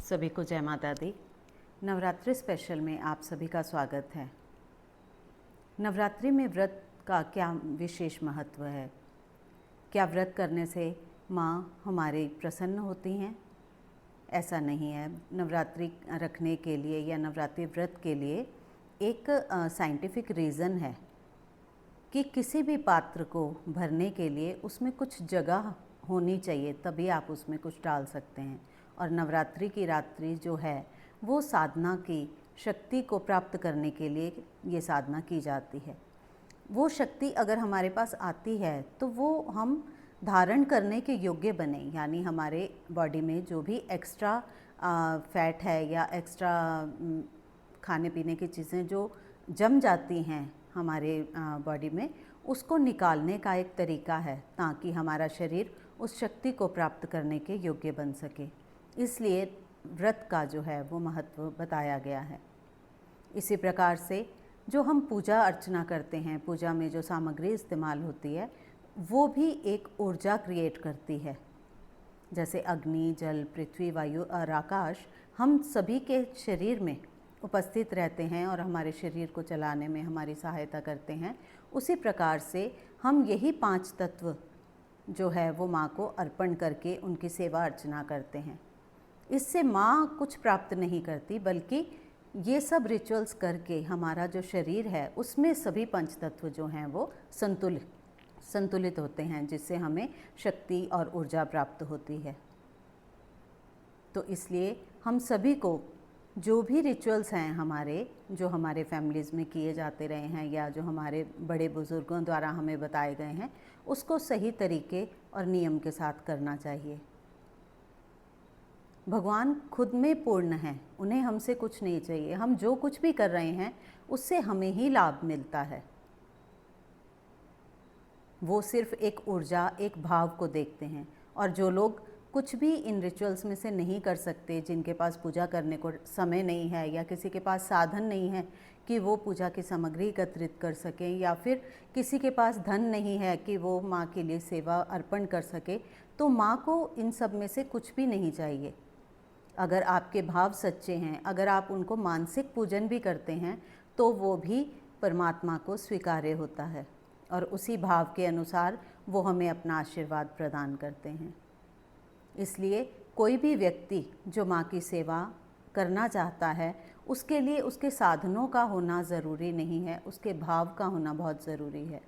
सभी को जय माता दी। नवरात्रि स्पेशल में आप सभी का स्वागत है। नवरात्रि में व्रत का क्या विशेष महत्व है? क्या व्रत करने से माँ हमारी प्रसन्न होती हैं? ऐसा नहीं है। नवरात्रि रखने के लिए या नवरात्रि व्रत के लिए एक साइंटिफिक रीज़न है कि किसी भी पात्र को भरने के लिए उसमें कुछ जगह होनी चाहिए, तभी आप उसमें कुछ डाल सकते हैं। और नवरात्रि की रात्रि जो है वो साधना की शक्ति को प्राप्त करने के लिए ये साधना की जाती है। वो शक्ति अगर हमारे पास आती है तो वो हम धारण करने के योग्य बने, यानी हमारे बॉडी में जो भी एक्स्ट्रा फैट है या एक्स्ट्रा खाने पीने की चीज़ें जो जम जाती हैं हमारे बॉडी में, उसको निकालने का एक तरीका है ताकि हमारा शरीर उस शक्ति को प्राप्त करने के योग्य बन सके। इसलिए व्रत का जो है वो महत्व बताया गया है। इसी प्रकार से जो हम पूजा अर्चना करते हैं, पूजा में जो सामग्री इस्तेमाल होती है वो भी एक ऊर्जा क्रिएट करती है। जैसे अग्नि, जल, पृथ्वी, वायु और आकाश हम सभी के शरीर में उपस्थित रहते हैं और हमारे शरीर को चलाने में हमारी सहायता करते हैं। उसी प्रकार से हम यही 5 तत्व जो है वो माँ को अर्पण करके उनकी सेवा अर्चना करते हैं। इससे माँ कुछ प्राप्त नहीं करती, बल्कि ये सब रिचुअल्स करके हमारा जो शरीर है उसमें सभी 5 तत्व जो हैं वो संतुलित होते हैं, जिससे हमें शक्ति और ऊर्जा प्राप्त होती है। तो इसलिए हम सभी को जो भी रिचुअल्स हैं जो हमारे फैमिलीज़ में किए जाते रहे हैं या जो हमारे बड़े बुज़ुर्गों द्वारा हमें बताए गए हैं, उसको सही तरीके और नियम के साथ करना चाहिए। भगवान खुद में पूर्ण हैं, उन्हें हमसे कुछ नहीं चाहिए। हम जो कुछ भी कर रहे हैं उससे हमें ही लाभ मिलता है। वो सिर्फ एक ऊर्जा, एक भाव को देखते हैं। और जो लोग कुछ भी इन रिचुअल्स में से नहीं कर सकते, जिनके पास पूजा करने को समय नहीं है या किसी के पास साधन नहीं है कि वो पूजा की सामग्री एकत्रित कर सकें, या फिर किसी के पास धन नहीं है कि वो माँ के लिए सेवा अर्पण कर सके, तो माँ को इन सब में से कुछ भी नहीं चाहिए। अगर आपके भाव सच्चे हैं, अगर आप उनको मानसिक पूजन भी करते हैं, तो वो भी परमात्मा को स्वीकार्य होता है और उसी भाव के अनुसार वो हमें अपना आशीर्वाद प्रदान करते हैं। इसलिए कोई भी व्यक्ति जो माँ की सेवा करना चाहता है, उसके लिए उसके साधनों का होना ज़रूरी नहीं है, उसके भाव का होना बहुत ज़रूरी है।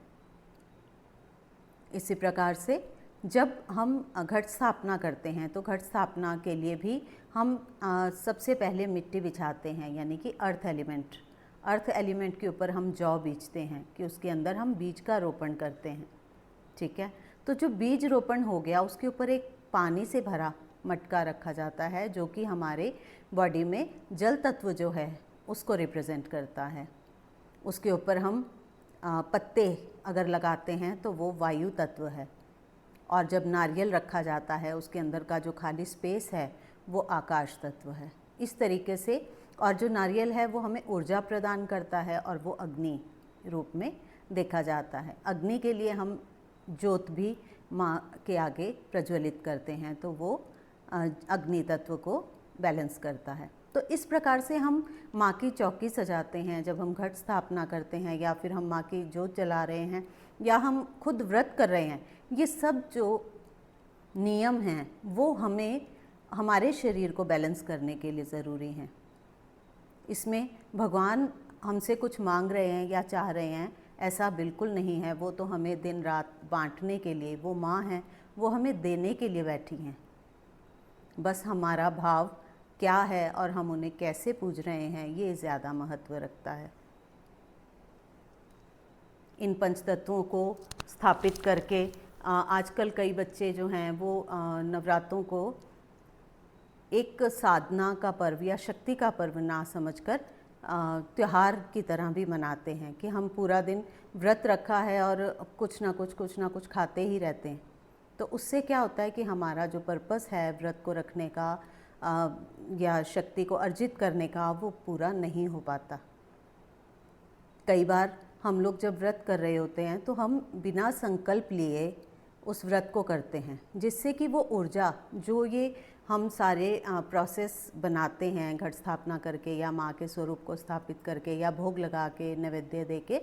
इसी प्रकार से जब हम घट स्थापना करते हैं तो घट स्थापना के लिए भी हम सबसे पहले मिट्टी बिछाते हैं, यानी कि अर्थ एलिमेंट के ऊपर हम जौ बीजते हैं कि उसके अंदर हम बीज का रोपण करते हैं। ठीक है, तो जो बीज रोपण हो गया उसके ऊपर एक पानी से भरा मटका रखा जाता है, जो कि हमारे बॉडी में जल तत्व जो है उसको रिप्रेजेंट करता है। उसके ऊपर हम पत्ते अगर लगाते हैं तो वो वायु तत्व है। और जब नारियल रखा जाता है उसके अंदर का जो खाली स्पेस है वो आकाश तत्व है। इस तरीके से, और जो नारियल है वो हमें ऊर्जा प्रदान करता है और वो अग्नि रूप में देखा जाता है। अग्नि के लिए हम ज्योत भी माँ के आगे प्रज्वलित करते हैं, तो वो अग्नि तत्व को बैलेंस करता है। तो इस प्रकार से हम माँ की चौकी सजाते हैं जब हम घट स्थापना करते हैं, या फिर हम माँ की जोत जला रहे हैं, या हम खुद व्रत कर रहे हैं। ये सब जो नियम हैं वो हमें हमारे शरीर को बैलेंस करने के लिए ज़रूरी हैं। इसमें भगवान हमसे कुछ मांग रहे हैं या चाह रहे हैं, ऐसा बिल्कुल नहीं है। वो तो हमें दिन रात बांटने के लिए, वो माँ हैं, वो हमें देने के लिए बैठी हैं। बस हमारा भाव क्या है और हम उन्हें कैसे पूज रहे हैं, ये ज़्यादा महत्व रखता है। इन पंचतत्वों को स्थापित करके आजकल कई बच्चे जो हैं वो नवरात्रों को एक साधना का पर्व या शक्ति का पर्व ना समझकर त्योहार की तरह भी मनाते हैं कि हम पूरा दिन व्रत रखा है और कुछ ना कुछ खाते ही रहते हैं। तो उससे क्या होता है कि हमारा जो पर्पस है व्रत को रखने का या शक्ति को अर्जित करने का, वो पूरा नहीं हो पाता। कई बार हम लोग जब व्रत कर रहे होते हैं तो हम बिना संकल्प लिए उस व्रत को करते हैं, जिससे कि वो ऊर्जा जो ये हम सारे प्रोसेस बनाते हैं घट स्थापना करके या माँ के स्वरूप को स्थापित करके या भोग लगा के नैवेद्य दे के,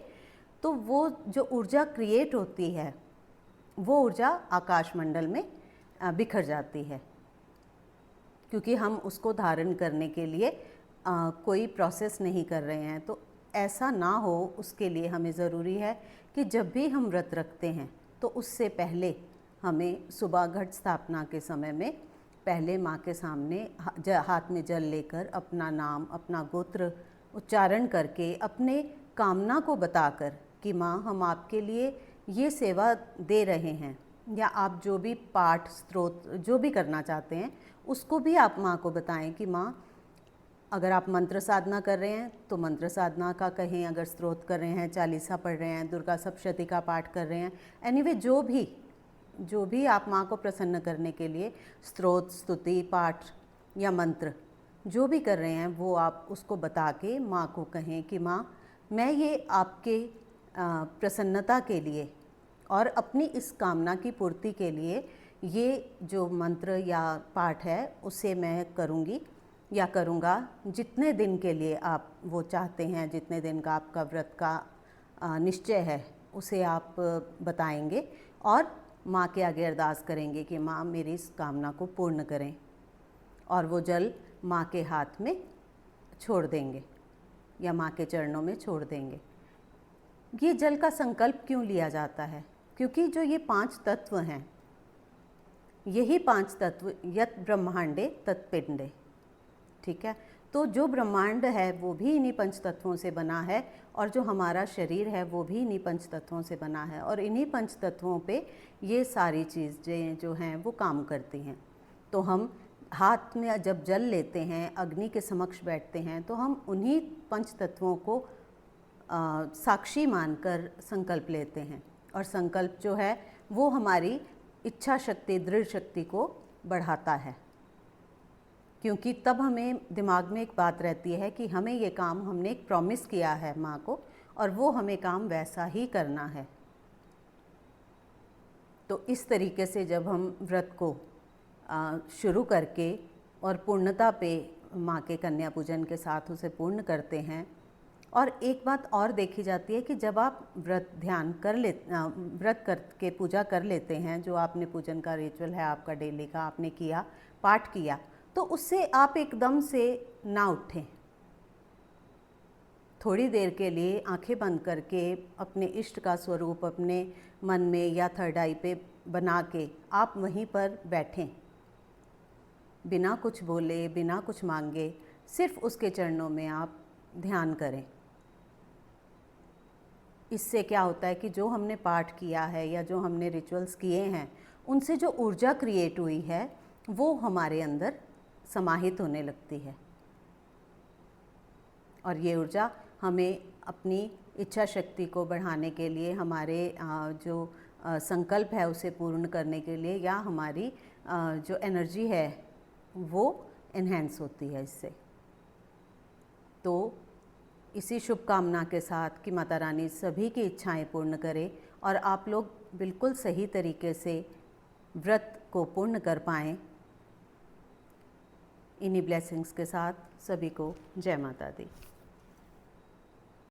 तो वो जो ऊर्जा क्रिएट होती है वो ऊर्जा आकाशमंडल में बिखर जाती है, क्योंकि हम उसको धारण करने के लिए कोई प्रोसेस नहीं कर रहे हैं। तो ऐसा ना हो उसके लिए हमें ज़रूरी है कि जब भी हम व्रत रखते हैं तो उससे पहले हमें सुबह घट स्थापना के समय में पहले माँ के सामने हाथ में जल लेकर अपना नाम, अपना गोत्र उच्चारण करके अपने कामना को बताकर कि माँ हम आपके लिए ये सेवा दे रहे हैं, या आप जो भी पाठ स्तोत्र जो भी करना चाहते हैं उसको भी आप माँ को बताएं कि माँ, अगर आप मंत्र साधना कर रहे हैं तो मंत्र साधना का कहें, अगर स्तोत्र कर रहे हैं, चालीसा पढ़ रहे हैं, दुर्गा सप्तशती का पाठ कर रहे हैं, एनीवे जो भी आप माँ को प्रसन्न करने के लिए स्तोत्र, स्तुति, पाठ या मंत्र जो भी कर रहे हैं वो आप उसको बता के माँ को कहें कि माँ मैं ये आपके प्रसन्नता के लिए और अपनी इस कामना की पूर्ति के लिए ये जो मंत्र या पाठ है उसे मैं करूँगी या करूँगा। जितने दिन के लिए आप वो चाहते हैं, जितने दिन का आपका व्रत का निश्चय है उसे आप बताएंगे और माँ के आगे अरदास करेंगे कि माँ मेरी इस कामना को पूर्ण करें, और वो जल माँ के हाथ में छोड़ देंगे या माँ के चरणों में छोड़ देंगे। ये जल का संकल्प क्यों लिया जाता है? क्योंकि जो ये 5 तत्व हैं, यही 5 तत्व यत ब्रह्मांडे तत्पिंडे, ठीक है। तो जो ब्रह्मांड है वो भी इन्हीं 5 तत्वों से बना है, और जो हमारा शरीर है वो भी इन्हीं 5 तत्वों से बना है, और इन्हीं 5 तत्वों पे ये सारी चीज़ें जो हैं वो काम करती हैं। तो हम हाथ में जब जल लेते हैं, अग्नि के समक्ष बैठते हैं, तो हम उन्हीं 5 तत्वों को साक्षी मानकर संकल्प लेते हैं, और संकल्प जो है वो हमारी इच्छा शक्ति, दृढ़ शक्ति को बढ़ाता है। क्योंकि तब हमें दिमाग में एक बात रहती है कि हमें ये काम, हमने एक प्रॉमिस किया है माँ को और वो हमें काम वैसा ही करना है। तो इस तरीके से जब हम व्रत को शुरू करके और पूर्णता पे माँ के कन्या पूजन के साथ उसे पूर्ण करते हैं। और एक बात और देखी जाती है कि जब आप व्रत करके पूजा कर लेते हैं, जो आपने पूजन का रिचुअल है आपका डेली का आपने किया, पाठ किया, तो उससे आप एकदम से ना उठें। थोड़ी देर के लिए आंखें बंद करके अपने इष्ट का स्वरूप अपने मन में या थर्ड आई पे बना के आप वहीं पर बैठें, बिना कुछ बोले, बिना कुछ मांगे, सिर्फ उसके चरणों में आप ध्यान करें। इससे क्या होता है कि जो हमने पाठ किया है या जो हमने रिचुअल्स किए हैं, उनसे जो ऊर्जा क्रिएट हुई है वो हमारे अंदर समाहित होने लगती है, और ये ऊर्जा हमें अपनी इच्छा शक्ति को बढ़ाने के लिए, हमारे जो संकल्प है उसे पूर्ण करने के लिए, या हमारी जो एनर्जी है वो एनहेंस होती है इससे। तो इसी शुभकामना के साथ कि माता रानी सभी की इच्छाएं पूर्ण करे और आप लोग बिल्कुल सही तरीके से व्रत को पूर्ण कर पाएँ, इन्हीं ब्लेसिंग्स के साथ सभी को जय माता दी।